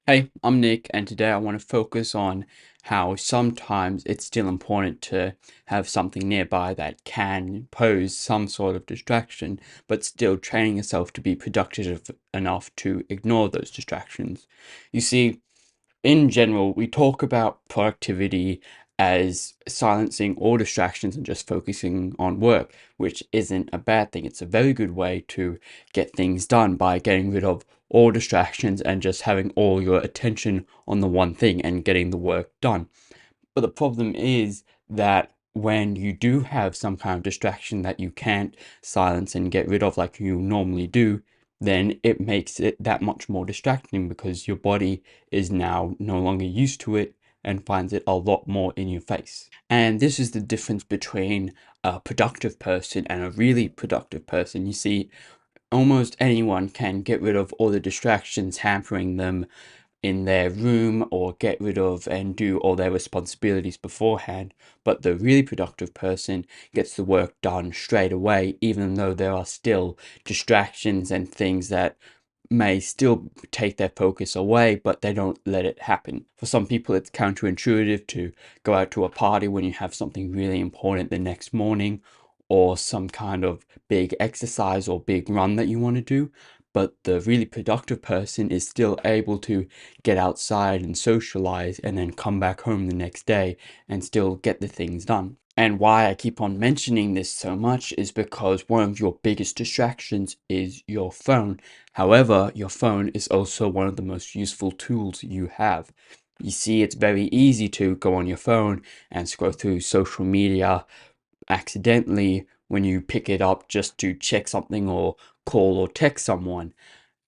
Hey, I'm Nick, and today I want to focus on how sometimes it's still important to have something nearby that can pose some sort of distraction, but still training yourself to be productive enough to ignore those distractions. You see, in general, we talk about productivity as silencing all distractions and just focusing on work, which isn't a bad thing. It's a very good way to get things done by getting rid of all distractions and just having all your attention on the one thing and getting the work done. But the problem is that when you do have some kind of distraction that you can't silence and get rid of like you normally do, then it makes it that much more distracting because your body is now no longer used to it and finds it a lot more in your face. And this is the difference between a productive person and a really productive person. You see, almost anyone can get rid of all the distractions hampering them in their room or get rid of and do all their responsibilities beforehand. But the really productive person gets the work done straight away, even though there are still distractions and things that may still take their focus away, but they don't let it happen. For some people, it's counterintuitive to go out to a party when you have something really important the next morning or some kind of big exercise or big run that you want to do. But the really productive person is still able to get outside and socialize and then come back home the next day and still get the things done. And why I keep on mentioning this so much is because one of your biggest distractions is your phone. However, your phone is also one of the most useful tools you have. You see, it's very easy to go on your phone and scroll through social media accidentally when you pick it up just to check something or call or text someone.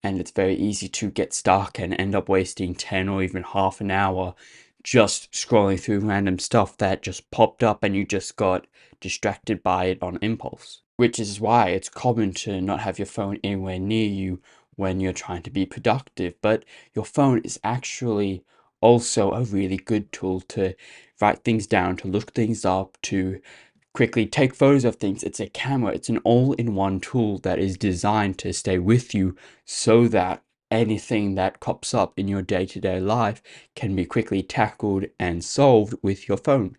And it's very easy to get stuck and end up wasting 10 or even half an hour just scrolling through random stuff that just popped up and you just got distracted by it on impulse. Which is why it's common to not have your phone anywhere near you when you're trying to be productive. But your phone is actually also a really good tool to write things down, to look things up, to quickly take photos of things. It's a camera, it's an all-in-one tool that is designed to stay with you so that anything that crops up in your day-to-day life can be quickly tackled and solved with your phone.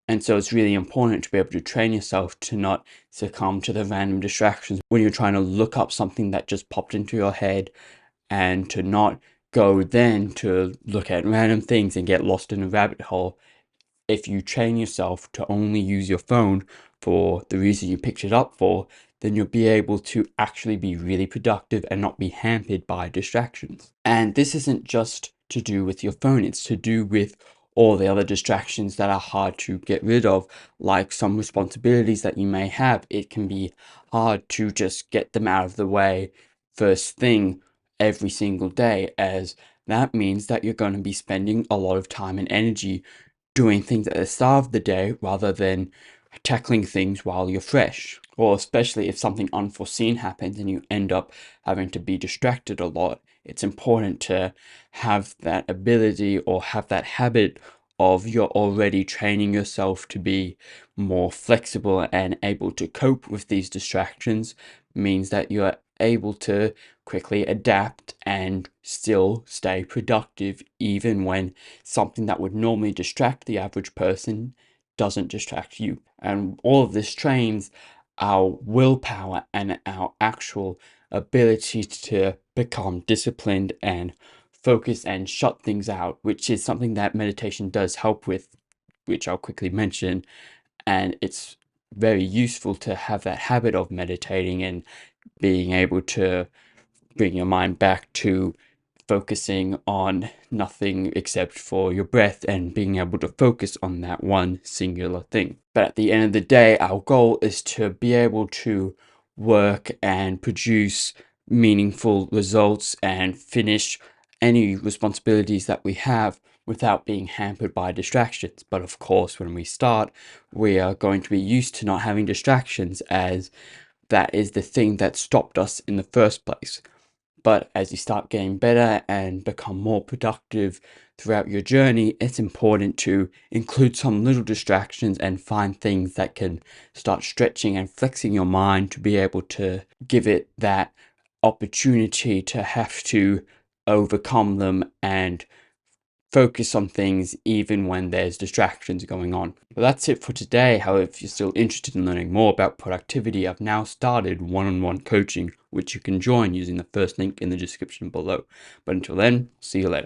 And so it's really important to be able to train yourself to not succumb to the random distractions when you're trying to look up something that just popped into your head, and to not go then to look at random things and get lost in a rabbit hole. If you train yourself to only use your phone for the reason you picked it up for, then you'll be able to actually be really productive and not be hampered by distractions. And this isn't just to do with your phone, it's to do with all the other distractions that are hard to get rid of, like some responsibilities that you may have. It can be hard to just get them out of the way first thing every single day, as that means that you're going to be spending a lot of time and energy doing things at the start of the day rather than tackling things while you're fresh. Or especially if something unforeseen happens and you end up having to be distracted a lot, it's important to have that ability or have that habit of you're already training yourself to be more flexible and able to cope with these distractions. Means that you're able to quickly adapt and still stay productive even when something that would normally distract the average person doesn't distract you. And all of this trains our willpower and our actual ability to become disciplined and focus and shut things out, which is something that meditation does help with, which I'll quickly mention. And it's very useful to have that habit of meditating and being able to bring your mind back to focusing on nothing except for your breath and being able to focus on that one singular thing. But at the end of the day, our goal is to be able to work and produce meaningful results and finish any responsibilities that we have without being hampered by distractions. But of course, when we start, we are going to be used to not having distractions, as that is the thing that stopped us in the first place. But as you start getting better and become more productive throughout your journey, it's important to include some little distractions and find things that can start stretching and flexing your mind to be able to give it that opportunity to have to overcome them and focus on things even when there's distractions going on. But that's it for today. However, if you're still interested in learning more about productivity, I've now started one-on-one coaching, which you can join using the first link in the description below. But until then, see you later.